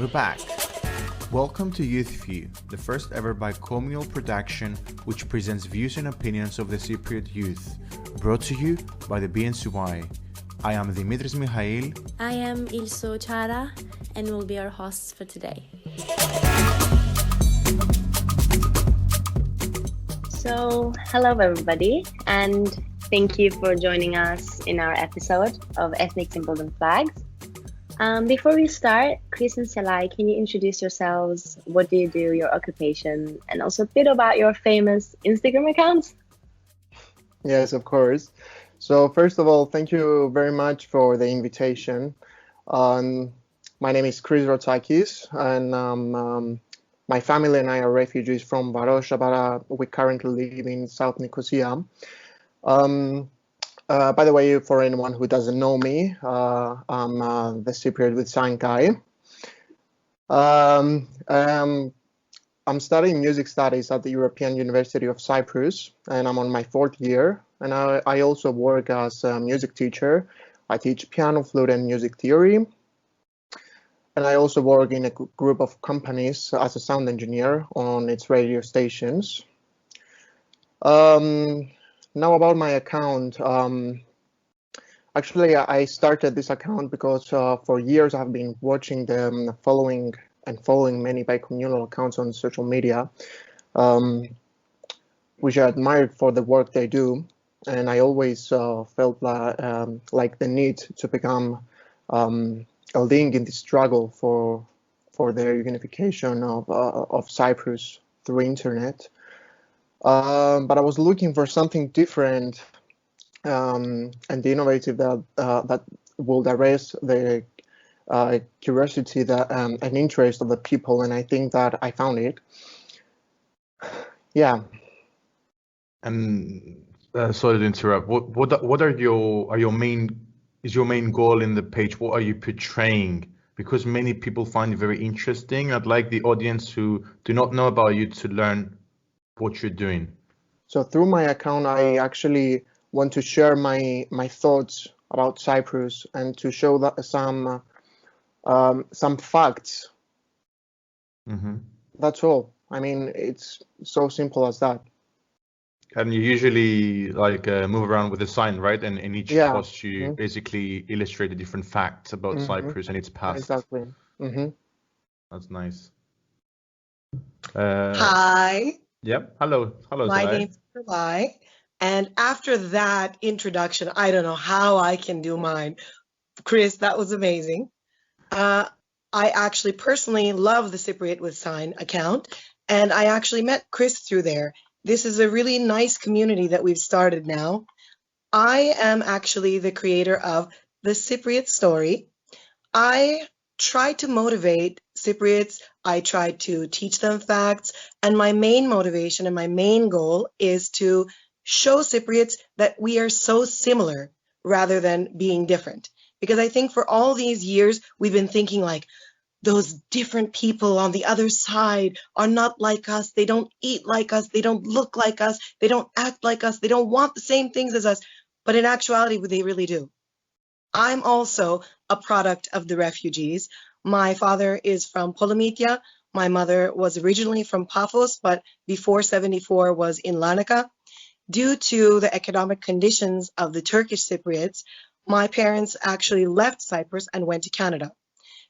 back. Welcome to Youth View, the first ever bi-communal production which presents views and opinions of the Cypriot youth, brought to you by the BNCY. I am Dimitris Mihail. I am Ilso Chara and will be our hosts for today. So, hello everybody, and thank you for joining us in our episode of Ethnic Symbols and Flags. Before we start, Chris and Selai, can you introduce yourselves? What do you do, your occupation, and also a bit about your famous Instagram accounts? Yes, of course. So first of all, thank you very much for the invitation. My name is Chris Rotsakis, and my family and I are refugees from Varosha, but we currently live in South Nicosia. By the way, for anyone who doesn't know me, I'm the Cypriot with Sign guy. I'm studying music studies at the European University of Cyprus, and I'm on my 4th year. And I also work as a music teacher. I teach piano, flute, and music theory. And I also work in a group of companies as a sound engineer on its radio stations. Now about my account. Actually, I started this account because for years I've been watching them, following many bi-communal accounts on social media, which I admired for the work they do. And I always felt like the need to become a link in the struggle for the unification of Cyprus through internet. But I was looking for something different and innovative that will address the curiosity and interest of the people, and I think that I found it. Yeah. And sorry to interrupt. What are your main goal in the page? What are you portraying? Because many people find it very interesting. I'd like the audience who do not know about you to learn what you're doing. So through my account, I actually want to share my thoughts about Cyprus and to show that some facts. Mm-hmm. That's all. I mean, it's so simple as that. And you usually move around with a sign, right? And in each post, you basically illustrate the different facts about Cyprus and its past. Exactly. That's nice. Hi. Yep. Hello. My name's Selai. And after that introduction, I don't know how I can do mine. Chris, that was amazing. I actually personally love the Cypriot with Sign account, and I actually met Chris through there. This is a really nice community that we've started now. I am actually the creator of the Cypriot Story. I try to motivate Cypriots. I try to teach them facts, and my main motivation and my main goal is to show Cypriots that we are so similar rather than being different. Because I think for all these years, we've been thinking like, those different people on the other side are not like us. They don't eat like us. They don't look like us. They don't act like us. They don't want the same things as us. But in actuality, they really do. I'm also a product of the refugees. My father is from Polomitia. My mother was originally from Paphos, but before 74 was in Larnaca. Due to the economic conditions of the Turkish Cypriots, my parents actually left Cyprus and went to Canada.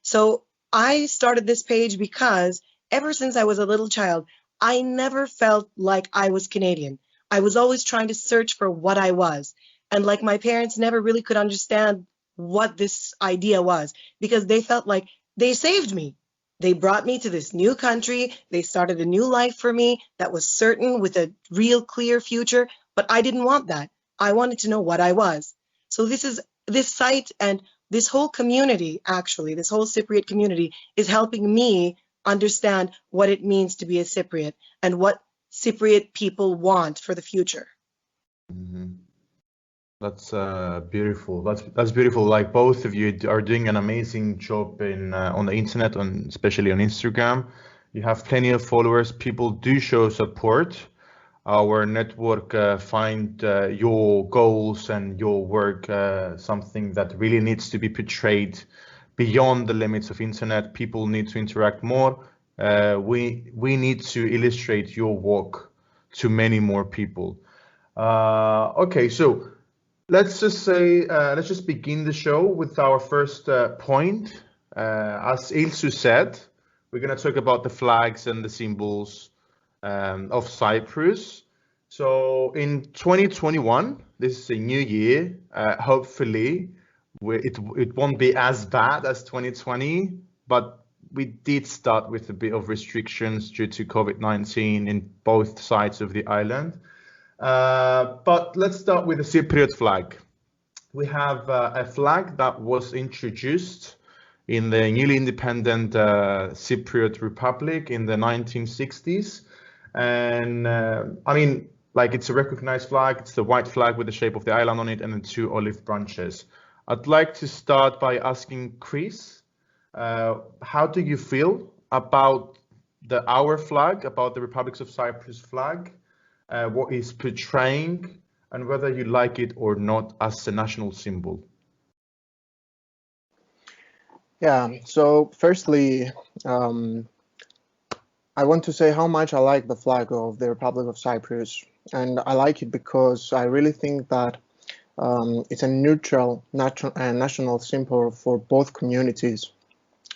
So I started this page because ever since I was a little child, I never felt like I was Canadian. I was always trying to search for what I was. And like my parents never really could understand what this idea was because they felt like they saved me. They brought me to this new country. They started a new life for me that was certain with a real clear future. But I didn't want that. I wanted to know what I was. So this site and this whole community, actually, this whole Cypriot community is helping me understand what it means to be a Cypriot and what Cypriot people want for the future. Mm-hmm. That's beautiful. That's beautiful. Like both of you are doing an amazing job on the internet, especially on Instagram. You have plenty of followers. People do show support. Our network find your goals and your work something that really needs to be portrayed beyond the limits of internet. People need to interact more. We need to illustrate your work to many more people. Okay, so let's just begin the show with our first point. As Ilsu said, we're going to talk about the flags and the symbols of Cyprus. So in 2021, this is a new year. Hopefully, it won't be as bad as 2020, but we did start with a bit of restrictions due to COVID-19 in both sides of the island. But let's start with the Cypriot flag. We have a flag that was introduced in the newly independent Cypriot Republic in the 1960s. And I mean, like, it's a recognized flag. It's the white flag with the shape of the island on it and the two olive branches. I'd like to start by asking Chris, how do you feel about our flag, about the Republic of Cyprus flag, what is portraying, and whether you like it or not as a national symbol? Yeah, so firstly, I want to say how much I like the flag of the Republic of Cyprus. And I like it because I really think that it's a neutral national symbol for both communities.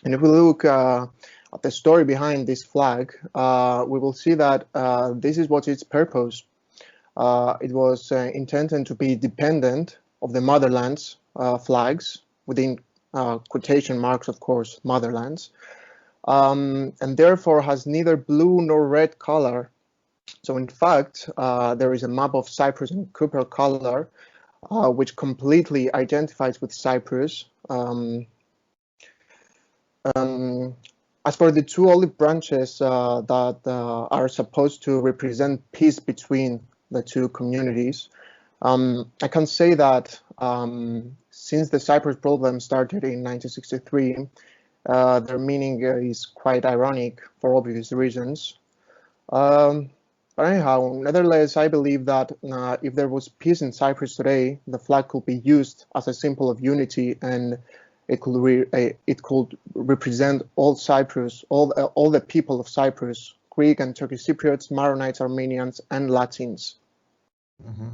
And if we look at the story behind this flag, we will see that this is what its purpose. It was intended to be dependent of the motherland's flags, within quotation marks, of course, motherlands, and therefore has neither blue nor red color. So in fact, there is a map of Cyprus in copper color, which completely identifies with Cyprus. As for the two olive branches that are supposed to represent peace between the two communities, I can say that since the Cyprus problem started in 1963, their meaning is quite ironic for obvious reasons. But anyhow, nevertheless, I believe that if there was peace in Cyprus today, the flag could be used as a symbol of unity, and it could represent all Cyprus, all the people of Cyprus, Greek and Turkish Cypriots, Maronites, Armenians, and Latins. Mm-hmm.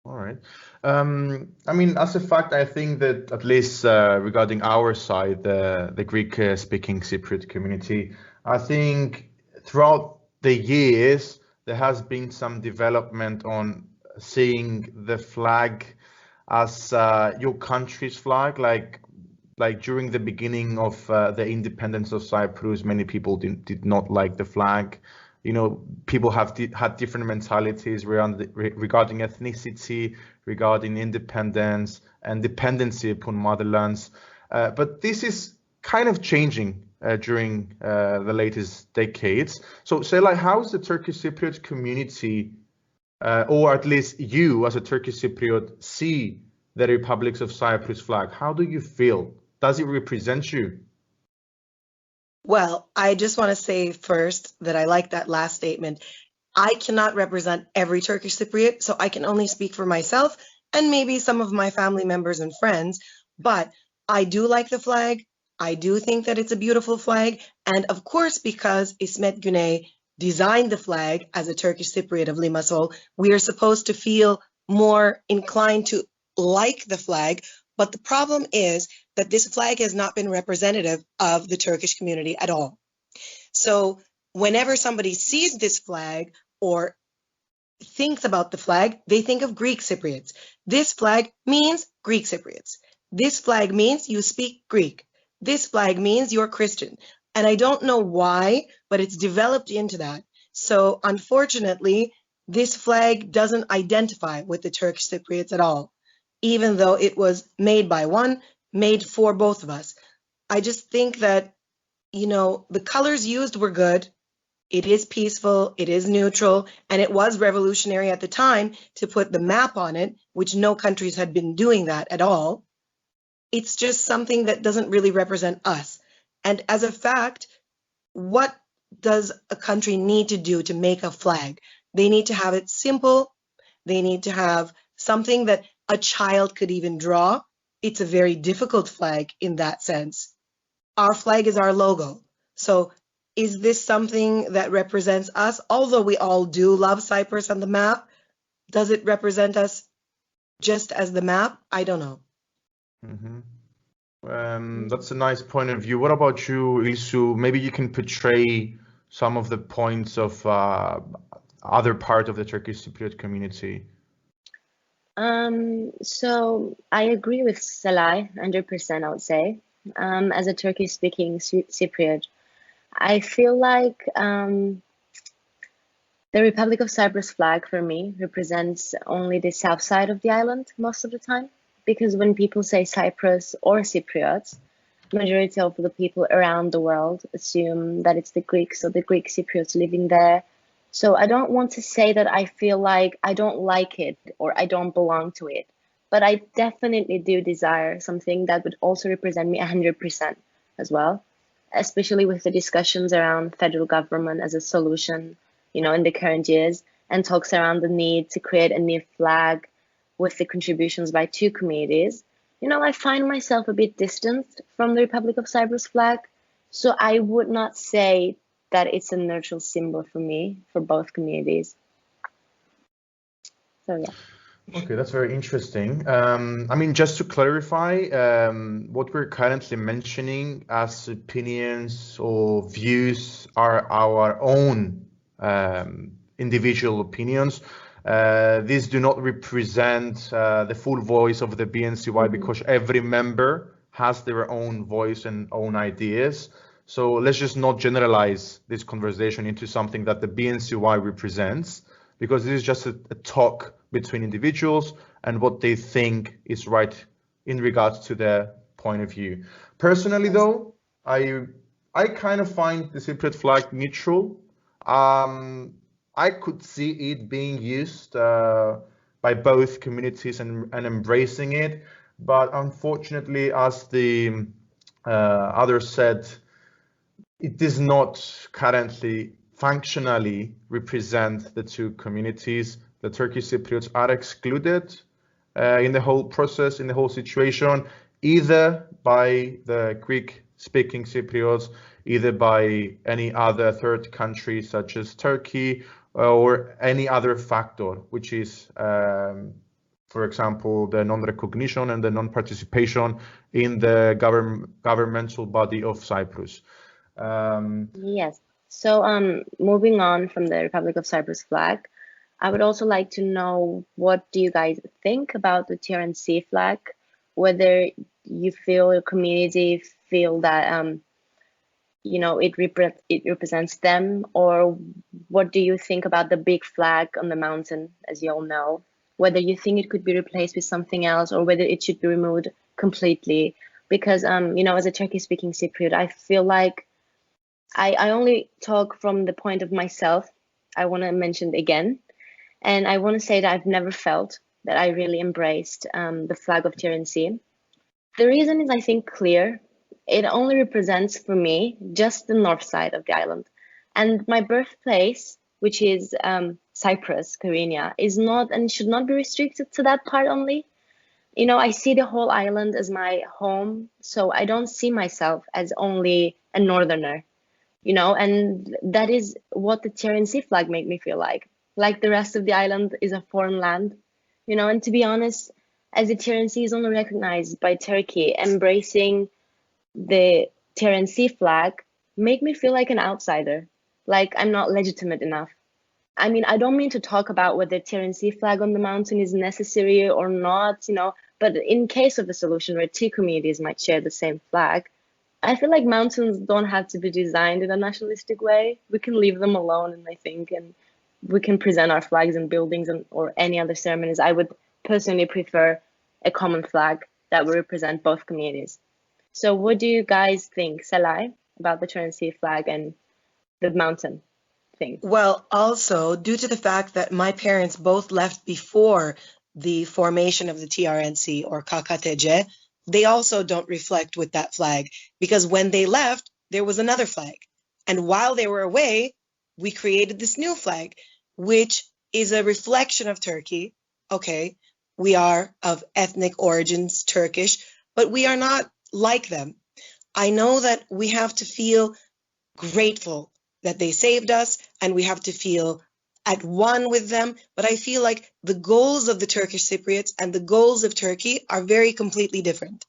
All right. I mean, as a fact, I think that at least regarding our side, the Greek-speaking Cypriot community, I think throughout the years, there has been some development on seeing the flag as your country's flag. Like during the beginning of the independence of Cyprus, many people did not like the flag. You know, people had different mentalities regarding ethnicity, regarding independence and dependency upon motherlands. But this is kind of changing during the latest decades. So, Selay, how is the Turkish Cypriot community, or at least you as a Turkish Cypriot, see the Republic of Cyprus flag? How do you feel? Does it represent you? Well, I just want to say first that I like that last statement. I cannot represent every Turkish Cypriot, so I can only speak for myself and maybe some of my family members and friends. But I do like the flag. I do think that it's a beautiful flag. And of course, because Ismet Güney designed the flag as a Turkish Cypriot of Limassol, we are supposed to feel more inclined to like the flag. But the problem is that this flag has not been representative of the Turkish community at all. So whenever somebody sees this flag or thinks about the flag, they think of Greek Cypriots. This flag means Greek Cypriots. This flag means you speak Greek. This flag means you're Christian. And I don't know why, but it's developed into that. So unfortunately, this flag doesn't identify with the Turkish Cypriots at all, even though it was made by one, made for both of us. I just think that, you know, the colors used were good. It is peaceful, it is neutral, and it was revolutionary at the time to put the map on it, which no countries had been doing that at all. It's just something that doesn't really represent us. And as a fact, what does a country need to do to make a flag? They need to have it simple. They need to have something that a child could even draw. it's a very difficult flag in that sense. Our flag is our logo. So is this something that represents us? Although we all do love Cyprus on the map, does it represent us just as the map? I don't know. That's a nice point of view. What about you, Ilsu? Maybe you can portray some of the points of other part of the Turkish Cypriot community. So I agree with Salai, 100%, I would say. As a Turkish-speaking Cypriot, I feel like the Republic of Cyprus flag for me represents only the south side of the island most of the time, because when people say Cyprus or Cypriots, majority of the people around the world assume that it's the Greeks or the Greek Cypriots living there. So I don't want to say that I feel like I don't like it or I don't belong to it, but I definitely do desire something that would also represent me 100% as well, especially with the discussions around federal government as a solution, you know, in the current years, and talks around the need to create a new flag with the contributions by two communities. You know, I find myself a bit distanced from the Republic of Cyprus flag, so I would not say that it's a neutral symbol for me, for both communities. So yeah. Okay, that's very interesting. I mean, just to clarify, what we're currently mentioning as opinions or views are our own individual opinions. These do not represent the full voice of the BNCY because every member has their own voice and own ideas. So let's just not generalize this conversation into something that the BNCY represents, because this is just a talk between individuals and what they think is right in regards to their point of view. Personally, though, I kind of find the Cypriot flag neutral. I could see it being used by both communities and embracing it, but unfortunately, as the others said, it does not currently functionally represent the two communities. The Turkish Cypriots are excluded in the whole process, in the whole situation, either by the Greek-speaking Cypriots, either by any other third country such as Turkey, or any other factor, which is, for example, the non-recognition and the non-participation in the governmental body of Cyprus. Yes. So moving on from the Republic of Cyprus flag, I would also like to know, what do you guys think about the TRNC flag? Whether you feel your community feel that you know, it represents them, or what do you think about the big flag on the mountain, as you all know? Whether you think it could be replaced with something else, or whether it should be removed completely? Because you know, as a Turkish-speaking Cypriot, I feel like I only talk from the point of myself. I want to mention it again, and I want to say that I've never felt that I really embraced the flag of TRNC. The reason is, I think, clear. It only represents for me just the north side of the island, and my birthplace, which is Cyprus, Kyrenia, is not and should not be restricted to that part only. You know, I see the whole island as my home, so I don't see myself as only a northerner. You know, and that is what the TRNC flag made me feel like the rest of the island is a foreign land, you know. And to be honest, as the TRNC is only recognized by Turkey, embracing the TRNC flag make me feel like an outsider, like I'm not legitimate enough. I mean, I don't mean to talk about whether TRNC flag on the mountain is necessary or not, you know, but in case of a solution where two communities might share the same flag, I feel like mountains don't have to be designed in a nationalistic way. We can leave them alone, and I think, and we can present our flags in buildings or any other ceremonies. I would personally prefer a common flag that would represent both communities. So what do you guys think, Salai, about the TRNC flag and the mountain thing? Well, also, due to the fact that my parents both left before the formation of the TRNC or KKTC, they also don't reflect with that flag, because when they left, there was another flag. And while they were away, we created this new flag, which is a reflection of Turkey, okay, we are of ethnic origins Turkish, but we are not like them. I know that we have to feel grateful that they saved us, and we have to feel at one with them. But I feel like the goals of the Turkish Cypriots and the goals of Turkey are very completely different.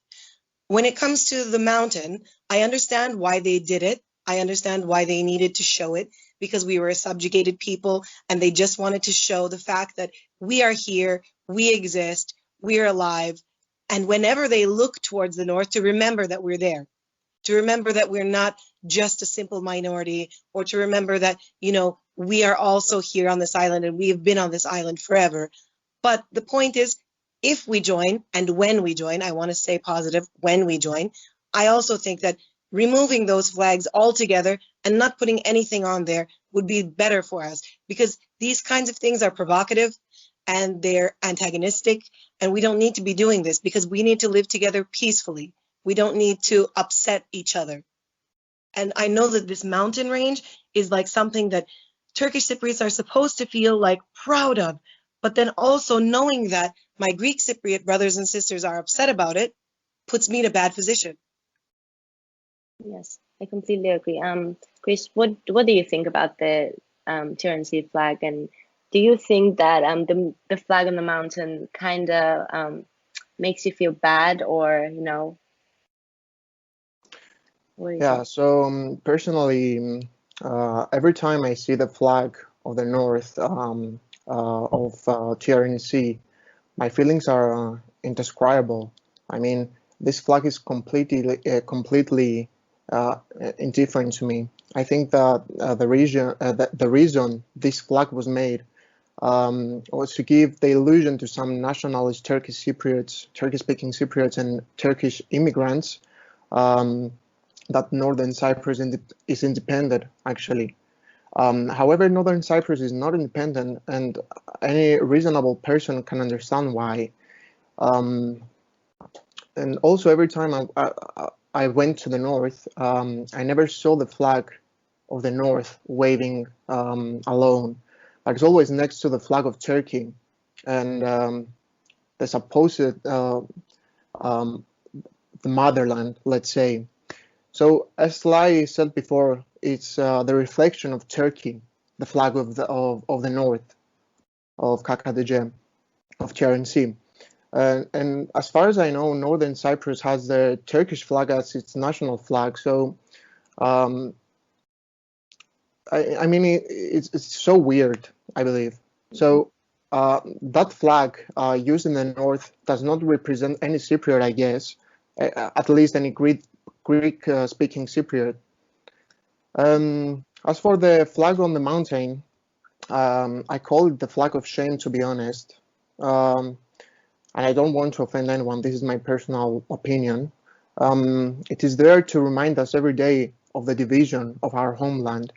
When it comes to the mountain, I understand why they did it. I understand why they needed to show it, because we were a subjugated people and they just wanted to show the fact that we are here, we exist, we're alive. And whenever they look towards the north, to remember that we're there, to remember that we're not just a simple minority, or to remember that, you know, we are also here on this island and we have been on this island forever. But the point is, if we join, and when we join, I want to say positive, when we join, I also think that removing those flags altogether and not putting anything on there would be better for us, because these kinds of things are provocative and they're antagonistic, and we don't need to be doing this, because we need to live together peacefully. We don't need to upset each other. And I know that this mountain range is like something that Turkish Cypriots are supposed to feel like proud of, but then also knowing that my Greek Cypriot brothers and sisters are upset about it puts me in a bad position. Yes, I completely agree. Chris, what do you think about the Tirancı flag, and do you think that the flag on the mountain kind of makes you feel bad, or you know? Yeah. So personally, every time I see the flag of the north of Tirancı, my feelings are indescribable. I mean, this flag is completely indifferent to me. I think that the reason this flag was made was to give the illusion to some nationalist Turkish Cypriots, Turkish-speaking Cypriots, and Turkish immigrants that Northern Cyprus is independent, actually. However, Northern Cyprus is not independent, and any reasonable person can understand why. And also, every time I went to the north, I never saw the flag of the north waving alone. Like, it's always next to the flag of Turkey, and the supposed the motherland, let's say. So, as Lai said before, it's the reflection of Turkey, the flag of the north, of KKDC, of Tirancı. And as far as I know, Northern Cyprus has the Turkish flag as its national flag. So, I mean, it's so weird, I believe. So, that flag used in the north does not represent any Cypriot, I guess, at least any Greek-speaking Cypriot. As for the flag on the mountain, I call it the flag of shame, to be honest. And I don't want to offend anyone. This is my personal opinion. It is there to remind us every day of the division of our homeland.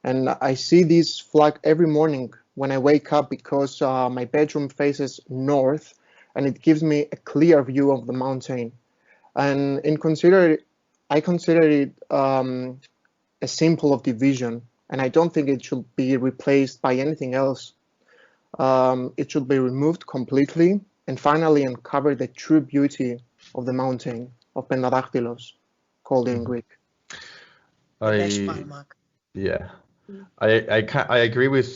And I see this flag every morning when I wake up, because my bedroom faces north, and it gives me a clear view of the mountain. And I consider it a symbol of division, and I don't think it should be replaced by anything else. It should be removed completely, and finally uncover the true beauty of the mountain of Pentadactylos, called in Greek. Yeah, I agree with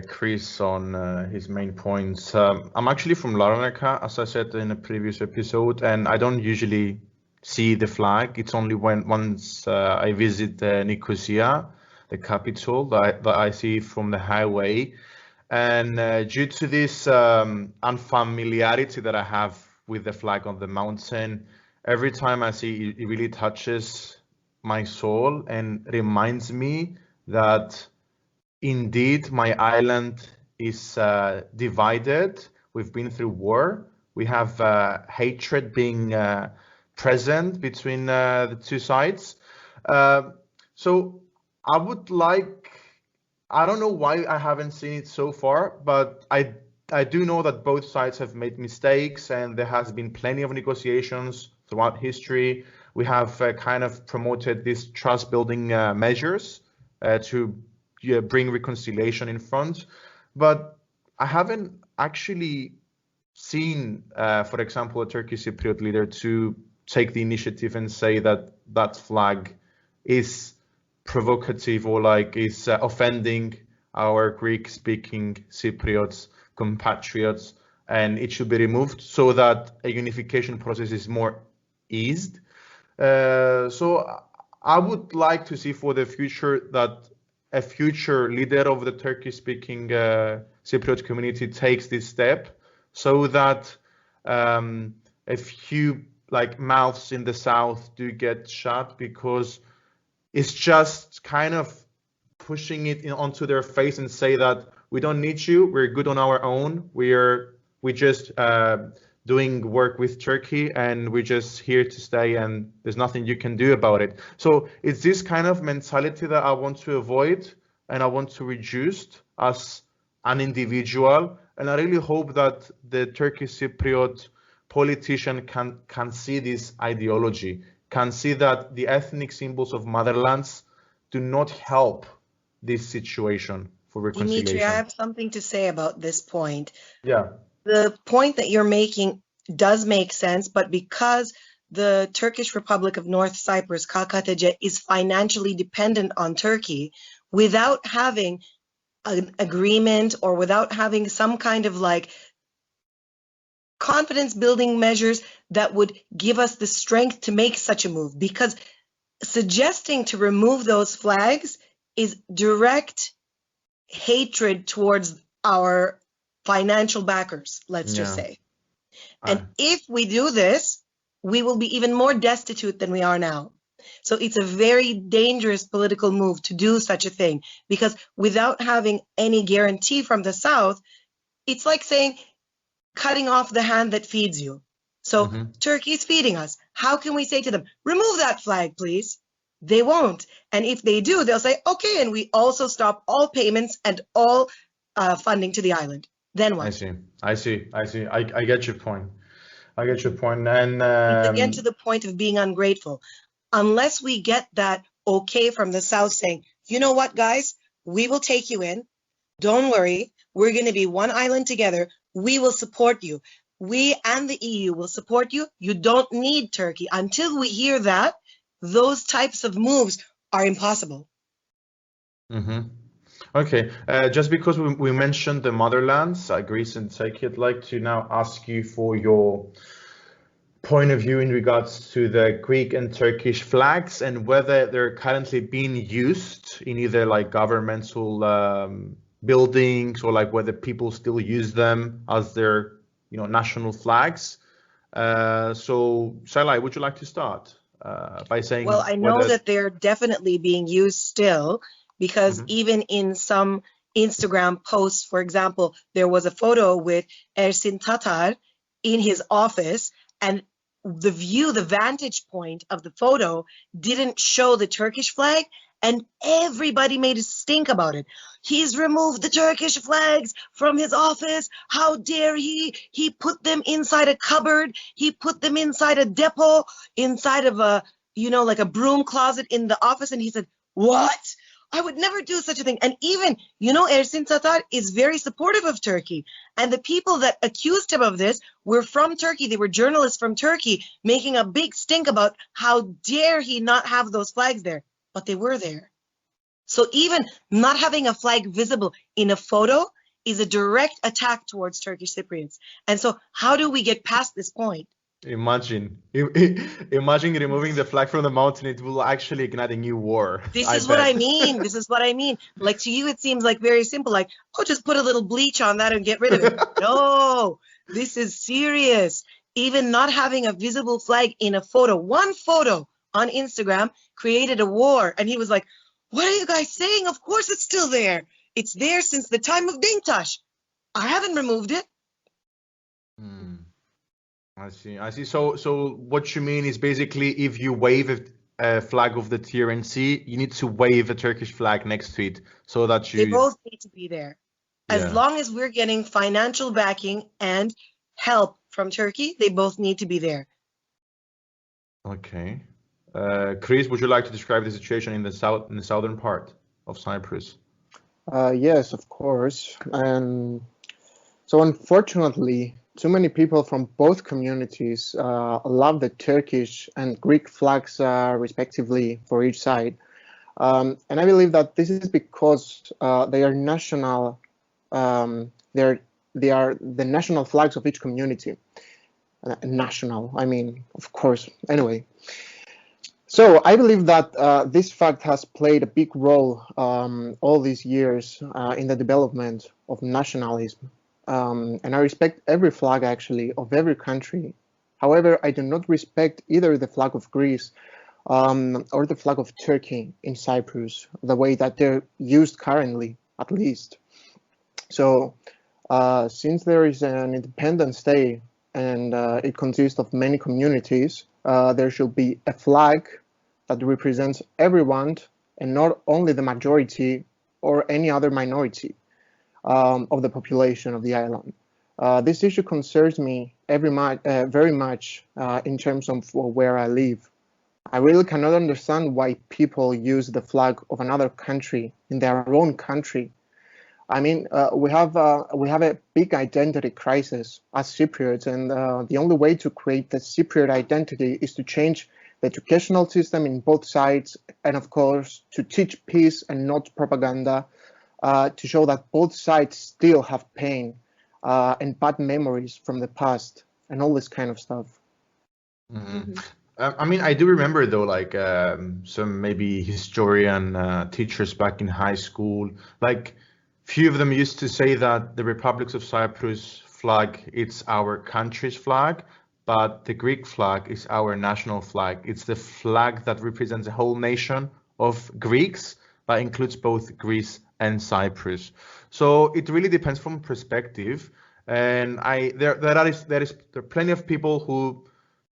Chris on his main points. I'm actually from Larnaca, as I said in a previous episode, and I don't usually see the flag. It's only once I visit Nicosia, the capital, that I see from the highway. And due to this unfamiliarity that I have with the flag on the mountain, every time I see it, it really touches my soul and reminds me that indeed my island is divided. We've been through war. We have hatred being present between the two sides. So I would like, I don't know why I haven't seen it so far, but I do know that both sides have made mistakes, and there has been plenty of negotiations throughout history. We have kind of promoted these trust building measures to bring reconciliation in front, but I haven't actually seen, for example, a Turkish Cypriot leader to take the initiative and say that that flag is provocative or like is offending our Greek-speaking Cypriots compatriots, and it should be removed so that a unification process is more eased. So I would like to see for the future that a future leader of the Turkish-speaking Cypriot community takes this step, so that a few like mouths in the south do get shut, because it's just kind of pushing it onto their face and say that we don't need you, we're good on our own, we just doing work with Turkey and we're just here to stay and there's nothing you can do about it. So it's this kind of mentality that I want to avoid and I want to reduce as an individual. And I really hope that the Turkish Cypriot politician can see this ideology, can see that the ethnic symbols of motherlands do not help this situation for reconciliation. Dimitri, I have something to say about this point. Yeah. The point that you're making does make sense, but because the Turkish Republic of North Cyprus, KKTC, is financially dependent on Turkey, without having an agreement or without having some kind of like confidence building measures that would give us the strength to make such a move, because suggesting to remove those flags is direct hatred towards our financial backers, let's just say. And if we do this, we will be even more destitute than we are now. So it's a very dangerous political move to do such a thing, because without having any guarantee from the South, it's like saying cutting off the hand that feeds you. So Turkey is feeding us. How can we say to them, remove that flag, please? They won't. And if they do, they'll say, okay, and we also stop all payments and all funding to the island. Then what? I see. I get your point. And it's again to the point of being ungrateful. Unless we get that okay from the South saying, you know what, guys, we will take you in. Don't worry. We're going to be one island together. We will support you. We and the EU will support you. You don't need Turkey. Until we hear that, those types of moves are impossible. Okay, just because we mentioned the motherlands, Greece and Turkey, I'd like to now ask you for your point of view in regards to the Greek and Turkish flags and whether they're currently being used in either like governmental buildings or like whether people still use them as their, national flags. So, Sailai, would you like to start by saying? Well, I know that they're definitely being used still, because even in some Instagram posts, for example, there was a photo with Ersin Tatar in his office, and the vantage point of the photo didn't show the Turkish flag, and everybody made a stink about it. He's removed the Turkish flags from his office. How dare he? He put them inside a cupboard. He put them inside a depot, inside of a, like a broom closet in the office. And he said, what? I would never do such a thing. And even, Ersin Tatar is very supportive of Turkey. And the people that accused him of this were from Turkey. They were journalists from Turkey making a big stink about how dare he not have those flags there. But they were there. So even not having a flag visible in a photo is a direct attack towards Turkish Cypriots. And so how do we get past this point? Imagine removing the flag from the mountain. It will actually ignite a new war. This is what I mean. Like, to you, it seems like very simple. Like, just put a little bleach on that and get rid of it. No, this is serious. Even not having a visible flag in a photo, one photo on Instagram created a war. And he was like, what are you guys saying? Of course it's still there. It's there since the time of Denktash. I haven't removed it. I see. So what you mean is basically if you wave a flag of the TRNC, you need to wave a Turkish flag next to it so that you... They both need to be there. As long as we're getting financial backing and help from Turkey, they both need to be there. Okay. Chris, would you like to describe the situation in the southern part of Cyprus? Yes, of course. And so unfortunately, too many people from both communities love the Turkish and Greek flags respectively for each side. And I believe that this is because they are national. They are the national flags of each community. National, I mean, of course. Anyway, so I believe that this fact has played a big role all these years in the development of nationalism. And I respect every flag actually of every country. However, I do not respect either the flag of Greece or the flag of Turkey in Cyprus, the way that they're used currently, at least. So since there is an Independence Day and it consists of many communities, there should be a flag that represents everyone and not only the majority or any other minority of the population of the island. This issue concerns me very much in terms of where I live. I really cannot understand why people use the flag of another country in their own country. I mean, we have a big identity crisis as Cypriots, and the only way to create the Cypriot identity is to change the educational system in both sides, and of course, to teach peace and not propaganda, to show that both sides still have pain and bad memories from the past and all this kind of stuff. Mm-hmm. I mean, I do remember though, like some maybe historian teachers back in high school, like few of them used to say that the Republic of Cyprus flag, it's our country's flag, but the Greek flag is our national flag. It's the flag that represents the whole nation of Greeks, but includes both Greece and Cyprus. So it really depends from perspective. And there are plenty of people who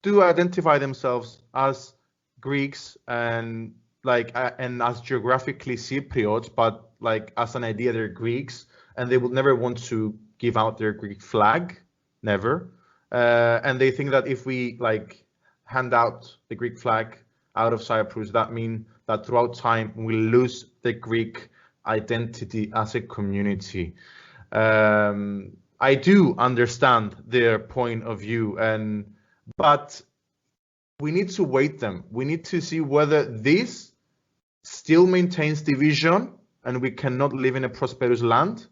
do identify themselves as Greeks and and as geographically Cypriots, but like as an idea they're Greeks, and they will never want to give out their Greek flag, never. And they think that if we like hand out the Greek flag out of Cyprus, that means that throughout time we lose the Greek identity as a community. I do understand their point of view, but we need to weight them. We need to see whether this still maintains division and we cannot live in a prosperous land,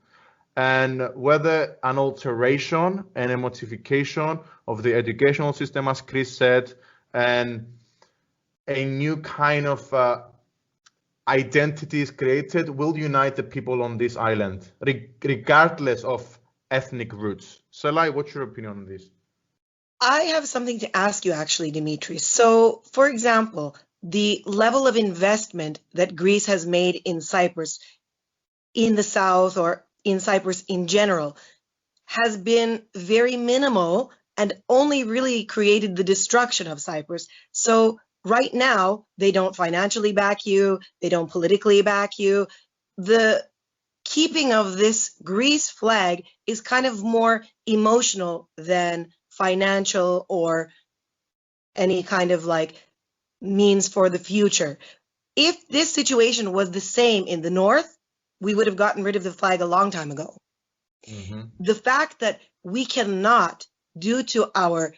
and whether an alteration and a modification of the educational system, as Chris said, and a new kind of identity is created, will unite the people on this island, regardless of ethnic roots. Selay, what's your opinion on this? I have something to ask you actually, Dimitris. So, for example, the level of investment that Greece has made in Cyprus, in the south, or in Cyprus in general, has been very minimal and only really created the destruction of Cyprus. So right now, they don't financially back you, they don't politically back you. The keeping of this Greece flag is kind of more emotional than financial or any kind of like means for the future. If this situation was the same in the north, we would have gotten rid of the flag a long time ago. Mm-hmm. The fact that we cannot, due to our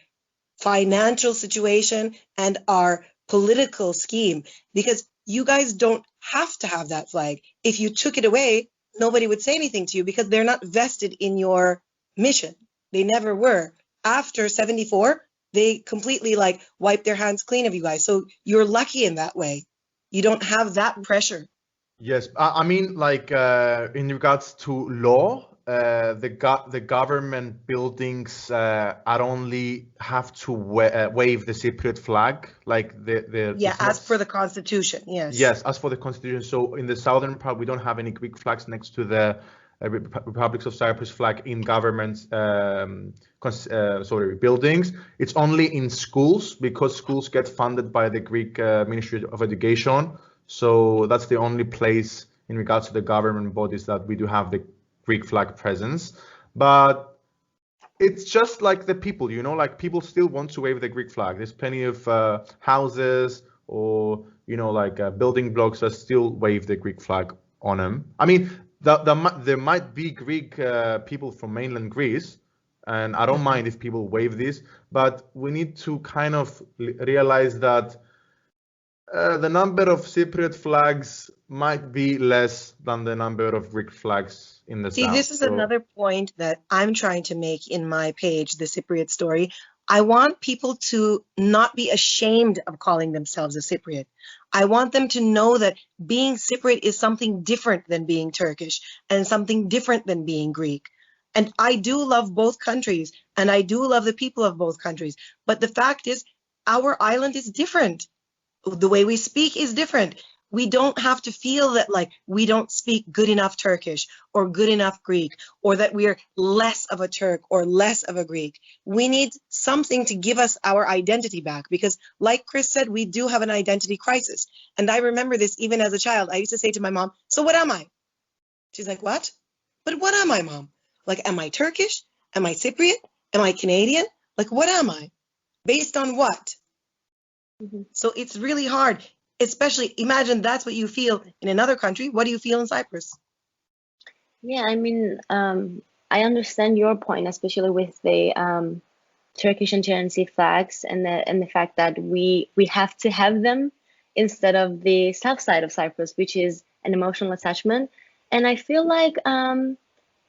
financial situation and our political scheme, because you guys don't have to have that flag. If you took it away, nobody would say anything to you because they're not vested in your mission. They never were. After 74, they completely like wiped their hands clean of you guys. So you're lucky in that way. You don't have that pressure. Yes, I mean, like in regards to law, the government buildings only have to wave the Cypriot flag, like as per the constitution. Yes. Yes, as for the constitution. So in the southern part, we don't have any Greek flags next to the Republic of Cyprus flag in government buildings. It's only in schools, because schools get funded by the Greek Ministry of Education. So that's the only place in regards to the government bodies that we do have the Greek flag presence. But it's just like the people, you know, like people still want to wave the Greek flag. There's plenty of houses or, you know, like building blocks that still wave the Greek flag on them. I mean, there might be Greek people from mainland Greece, and I don't mind if people wave this, but we need to kind of realize that the number of Cypriot flags might be less than the number of Greek flags in the See, south. this is So- another point that I'm trying to make in my page, The Cypriot Story. I want people to not be ashamed of calling themselves a Cypriot. I want them to know that being Cypriot is something different than being Turkish and something different than being Greek. And I do love both countries and I do love the people of both countries. But the fact is, our island is different. The way we speak is different. We don't have to feel that like we don't speak good enough Turkish or good enough Greek, or that we're less of a Turk or less of a Greek. We need something to give us our identity back, because like Chris said, we do have an identity crisis. And I remember this even as a child. I used to say to my mom, so what am I? She's like, what? But what am I, Mom? Like, am I Turkish? Am I Cypriot? Am I Canadian? Like, what am I? Based on what? So it's really hard, especially imagine that's what you feel in another country. What do you feel in Cyprus? Yeah, I mean, I understand your point, especially with the Turkish and Guernsey flags, and the fact that we have to have them instead of the south side of Cyprus, which is an emotional attachment. And I feel like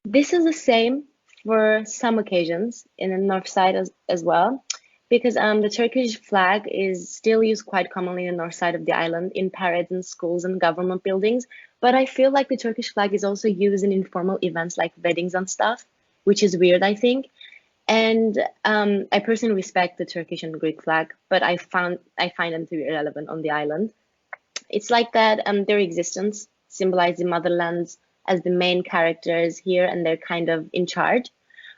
this is the same for some occasions in the north side as well, because the Turkish flag is still used quite commonly in the north side of the island in parades and schools and government buildings. But I feel like the Turkish flag is also used in informal events like weddings and stuff, which is weird, I think. And I personally respect the Turkish and Greek flag, but I find them to be irrelevant on the island. It's like that their existence symbolizes the motherlands as the main characters here, and they're kind of in charge.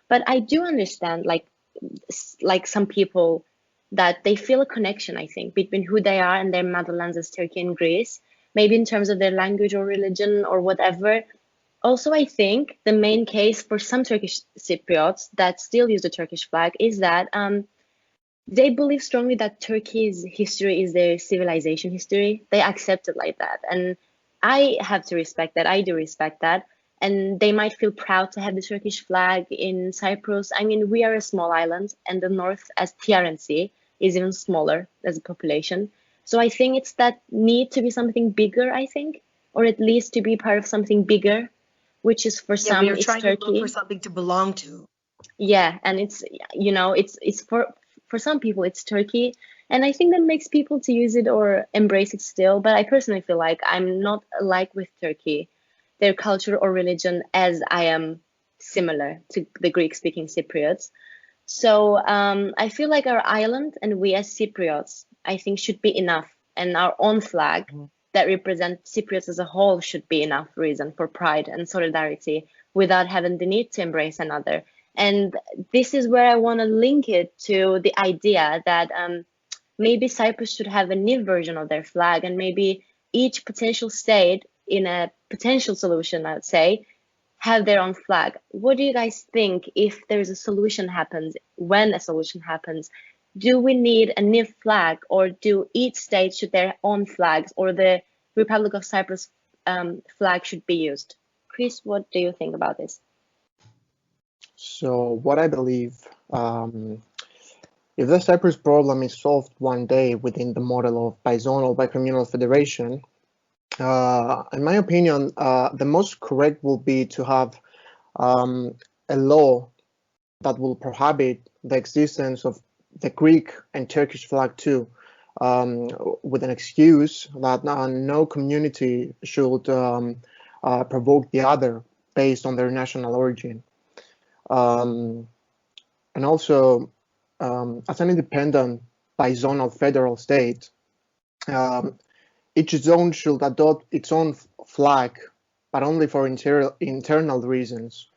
But I do understand, like some people, that they feel a connection, I think, between who they are and their motherlands as Turkey and Greece, maybe in terms of their language or religion or whatever. Also, I think the main case for some Turkish Cypriots that still use the Turkish flag is that they believe strongly that Turkey's history is their civilization history. They accept it like that. And I have to respect that. I do respect that. And they might feel proud to have the Turkish flag in Cyprus. I mean, we are a small island, and the north, as TRNC, is even smaller as a population. So I think it's that need to be something bigger, I think, or at least to be part of something bigger, which is for some, we're it's trying Turkey. to look for something to belong to. Yeah, and it's, it's for some people it's Turkey, and I think that makes people to use it or embrace it still. But I personally feel like I'm not alike with Turkey, their culture or religion, as I am similar to the Greek-speaking Cypriots. So I feel like our island and we as Cypriots, I think, should be enough, and our own flag that represents Cypriots as a whole should be enough reason for pride and solidarity without having the need to embrace another. And this is where I want to link it to the idea that maybe Cyprus should have a new version of their flag, and maybe each potential state in a potential solution, I would say, have their own flag. What do you guys think if there's a solution happens, when a solution happens? Do we need a new flag, or do each state should their own flags, or the Republic of Cyprus flag should be used? Chris, what do you think about this? So what I believe, if the Cyprus problem is solved one day within the model of bizonal, bicommunal federation, in my opinion, the most correct will be to have a law that will prohibit the existence of the Greek and Turkish flag too, with an excuse that no community should provoke the other based on their national origin. And also, as an independent bizonal federal state, each zone should adopt its own flag, but only for internal reasons.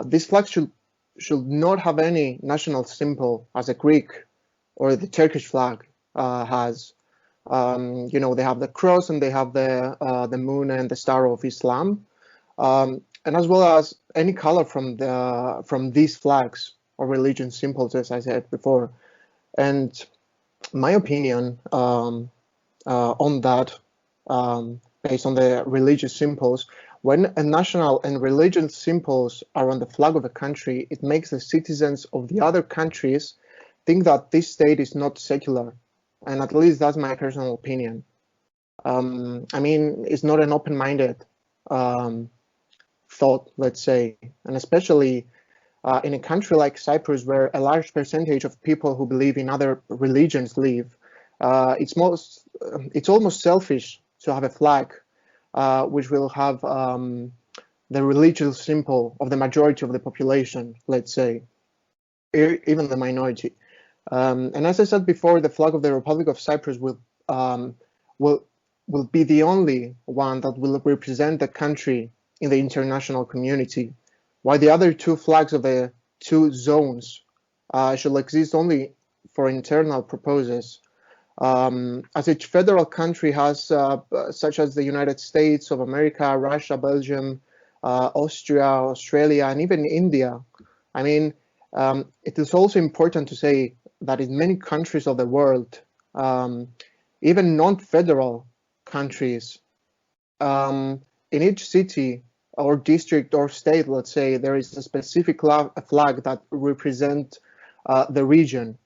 This flag should not have any national symbol as a Greek or the Turkish flag has. They have the cross and they have the moon and the star of Islam, and as well as any color from these flags or religion symbols, as I said before. And my opinion on that, based on the religious symbols, When a national and religious symbols are on the flag of a country, it makes the citizens of the other countries think that this state is not secular. And at least that's my personal opinion. I mean, it's not an open-minded thought, let's say, and especially in a country like Cyprus, where a large percentage of people who believe in other religions live, it's almost selfish to have a flag which will have the religious symbol of the majority of the population, let's say, even the minority. And as I said before, the flag of the Republic of Cyprus will be the only one that will represent the country in the international community, while the other two flags of the two zones should exist only for internal purposes. As each federal country has, such as the United States of America, Russia, Belgium, Austria, Australia, and even India. I mean, it is also important to say that in many countries of the world, even non-federal countries, in each city or district or state, let's say, there is a specific flag that represents the region.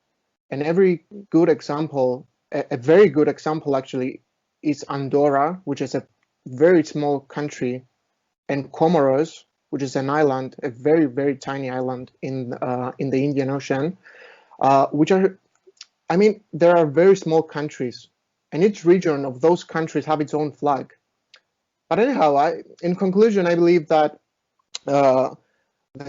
And every good example, a very good example actually, is Andorra, which is a very small country, and Comoros, which is an island, a very, very tiny island in the Indian Ocean, which are, I mean, there are very small countries, and each region of those countries have its own flag. But anyhow, in conclusion, I believe that the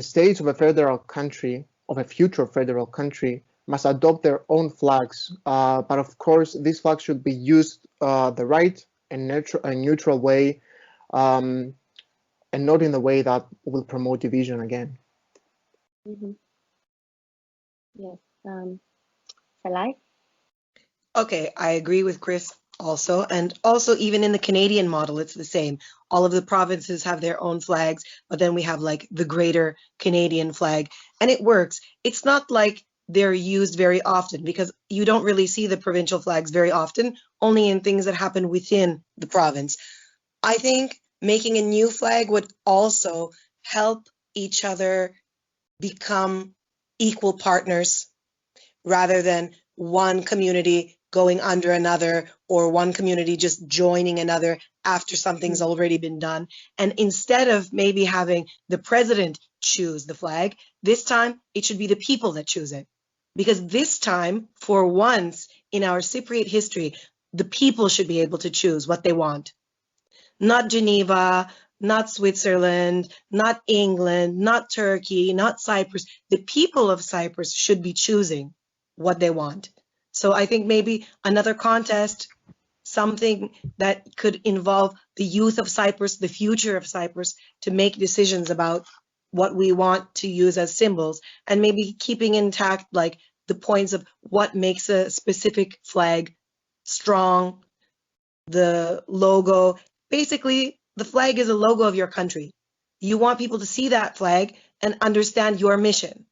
states of a federal country, of a future federal country, must adopt their own flags. But of course, these flags should be used the right and neutral way, and not in the way that will promote division again. Mm-hmm. Yes. Salai? Okay, I agree with Chris also. And also, even in the Canadian model, it's the same. All of the provinces have their own flags, but then we have like the greater Canadian flag, and it works. It's not like they're used very often, because you don't really see the provincial flags very often, only in things that happen within the province. I think making a new flag would also help each other become equal partners, rather than one community going under another, or one community just joining another after something's already been done. And instead of maybe having the president choose the flag, this time it should be the people that choose it. Because this time, for once in our Cypriot history, the people should be able to choose what they want. Not Geneva, not Switzerland, not England, not Turkey, not Cyprus. The people of Cyprus should be choosing what they want. So I think maybe another contest, something that could involve the youth of Cyprus, the future of Cyprus, to make decisions about what we want to use as symbols, and maybe keeping intact like the points of what makes a specific flag strong, the logo. Basically, the flag is a logo of your country. You want people to see that flag and understand your mission.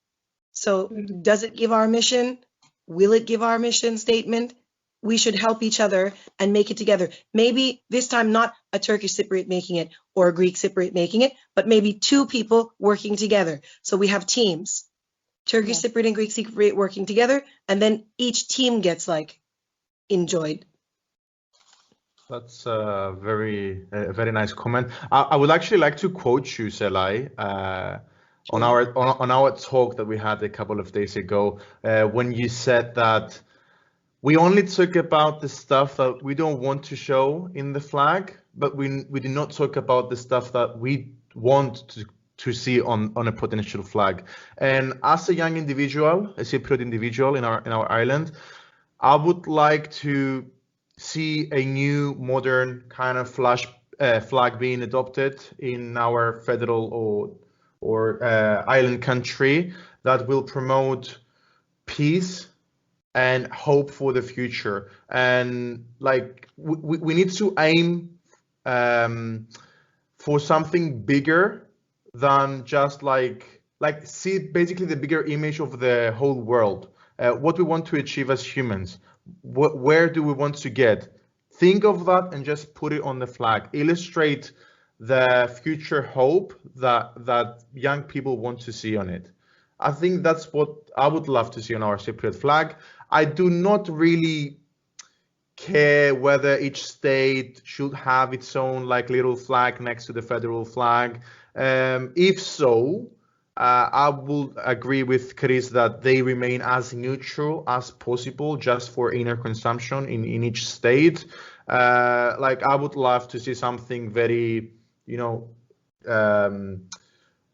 So does it give our mission? Will it give our mission statement? We should help each other and make it together. Maybe this time not a Turkish Cypriot making it or a Greek Cypriot making it, but maybe two people working together. So we have teams, Turkish Cypriot and Greek Cypriot working together, and then each team gets like enjoyed. That's a very nice comment. I would actually like to quote you, Salai, on our talk that we had a couple of days ago, when you said that we only talk about the stuff that we don't want to show in the flag, but we do not talk about the stuff that we want to see on a potential flag. And as a young individual, a Cypriot individual in our island, I would like to see a new modern kind of flag being adopted in our federal or island country that will promote peace and hope for the future. And like we need to aim for something bigger than just like see basically the bigger image of the whole world. What we want to achieve as humans. Where do we want to get? Think of that and just put it on the flag. Illustrate the future hope that young people want to see on it. I think that's what I would love to see on our Cypriot flag. I do not really care whether each state should have its own like little flag next to the federal flag. If so, I will agree with Chris that they remain as neutral as possible just for inner consumption in each state. Like I would love to see something very, you know,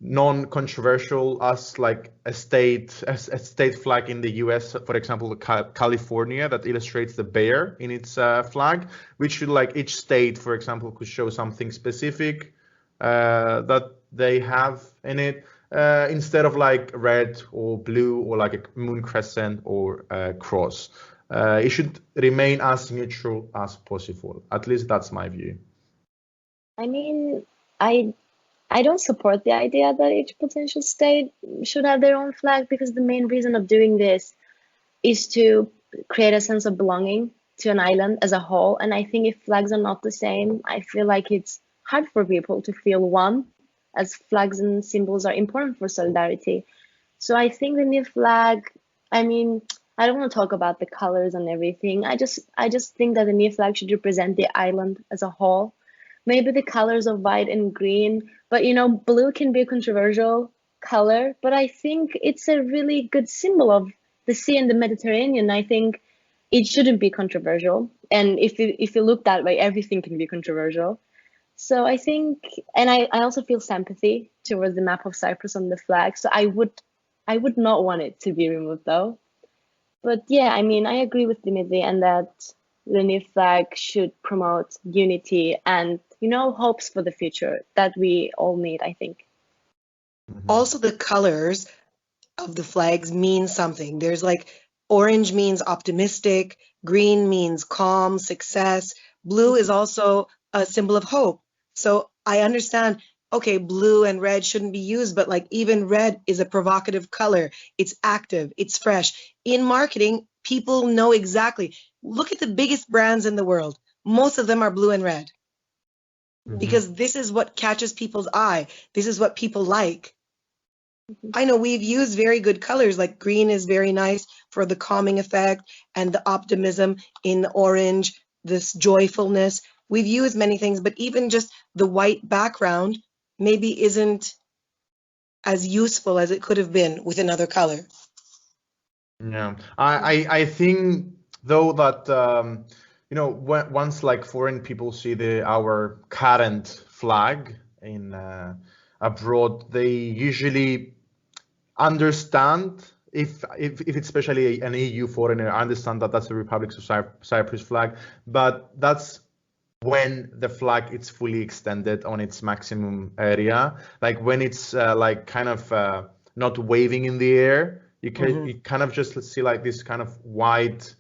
non-controversial as like a state flag in the US, for example, California, that illustrates the bear in its flag, which should like each state, for example, could show something specific that they have in it, instead of like red or blue or like a moon crescent or a cross. It should remain as neutral as possible. At least that's my view. I mean, I don't support the idea that each potential state should have their own flag, because the main reason of doing this is to create a sense of belonging to an island as a whole. And I think if flags are not the same, I feel like it's hard for people to feel one, as flags and symbols are important for solidarity. So I think the new flag, I mean, I don't want to talk about the colors and everything. I just think that the new flag should represent the island as a whole. Maybe the colors of white and green, but you know, blue can be a controversial color, but I think it's a really good symbol of the sea and the Mediterranean. I think it shouldn't be controversial. And if you look that way, everything can be controversial. So I think, and I also feel sympathy towards the map of Cyprus on the flag. So I would not want it to be removed though. But yeah, I mean, I agree with Dimitri, and that the new flag should promote unity and, you know, hopes for the future that we all need, I think. Also, the colors of the flags mean something. There's like orange means optimistic, green means calm, success. Blue is also a symbol of hope. So I understand, okay, blue and red shouldn't be used, but like even red is a provocative color. It's active, it's fresh. In marketing, people know exactly. Look at the biggest brands in the world. Most of them are blue and red, because this is what catches people's eye. This is what people like. I know we've used very good colors, like green is very nice for the calming effect and the optimism in the orange, this joyfulness. We've used many things, but even just the white background maybe isn't as useful as it could have been with another color. Yeah, I think though that you know, once like foreign people see our current flag in abroad, they usually understand, if it's especially an EU foreigner, understand that that's the Republic of Cyprus flag, but that's when the flag is fully extended on its maximum area, like when it's like kind of not waving in the air. You kind of just see like this kind of white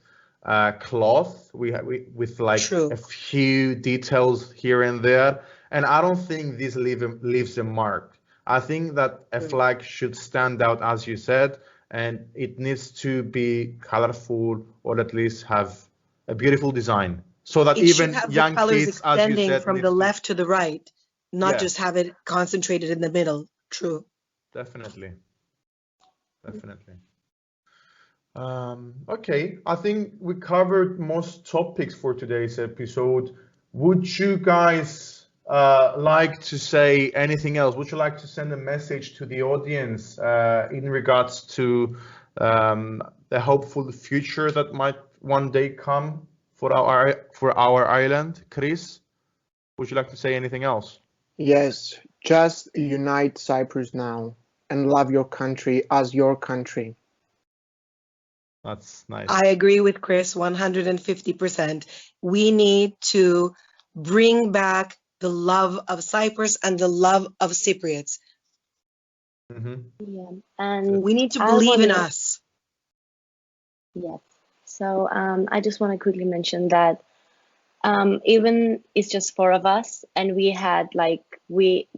cloth with like True. a few details here and there, and I don't think this leaves a mark. I think that a flag should stand out, as you said, and it needs to be colorful, or at least have a beautiful design, so that It even should have young the colors kids, as you extending said, from need the to- left to the right, not Yeah. just have it concentrated in the middle. True. Definitely. Okay, I think we covered most topics for today's episode. Would you guys like to say anything else? Would you like to send a message to the audience in regards to the hopeful future that might one day come for our island? Chris, would you like to say anything else? Yes, just unite Cyprus now and love your country as your country. That's nice. I agree with Chris 150%. We need to bring back the love of Cyprus and the love of Cypriots. Yeah, and We need to I believe in wanna- us. Yes. So I just want to quickly mention that even it's just four of us, and we had like we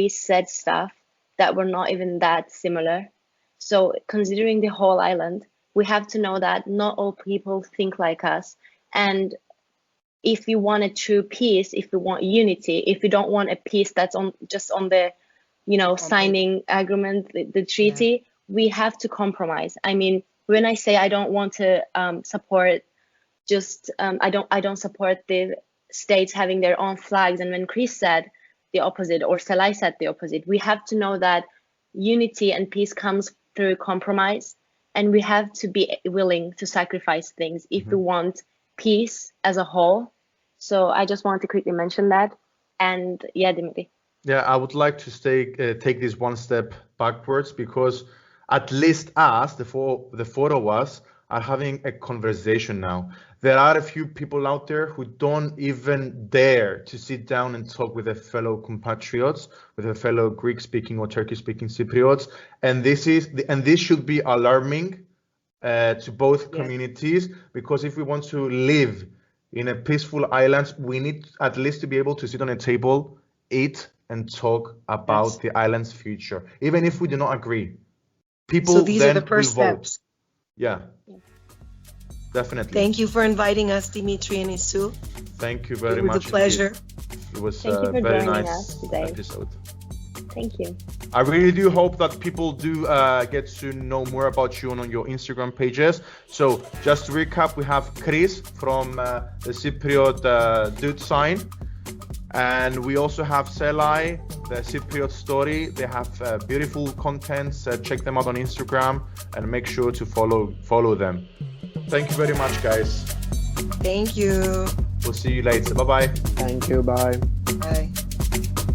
said stuff that were not even that similar. So considering the whole island, we have to know that not all people think like us, and if we want a true peace, if we want unity, if we don't want a peace that's just on the, signing agreement, the treaty, we have to compromise. I mean, when I say I don't want to support I don't support the states having their own flags, and when Chris said the opposite, or Selay said the opposite, we have to know that unity and peace comes through compromise, and we have to be willing to sacrifice things if we want peace as a whole. So I just wanted to quickly mention that. And yeah, Dimitri. Yeah, I would like to take this one step backwards, because at least us, the four of us, are having a conversation now. There are a few people out there who don't even dare to sit down and talk with their fellow compatriots, with their fellow Greek-speaking or Turkish-speaking Cypriots, and this should be alarming to both communities, because if we want to live in a peaceful island, we need at least to be able to sit on a table, eat, and talk about the island's future, even if we do not agree. People so these then are the first will vote. steps. Yeah. Definitely. Thank you for inviting us, Dimitri and Isu. Thank you very It much. was a pleasure. It was Thank you a for very joining nice us today. episode. Thank you. I really do hope that people do get to know more about you on your Instagram pages. So just to recap, we have Chris from the Cypriot Dude Sign. And we also have Selay, the Cypriot Story. They have beautiful contents. Check them out on Instagram and make sure to follow them. Thank you very much, guys. Thank you. We'll see you later. Bye-bye. Thank you. Bye. Bye.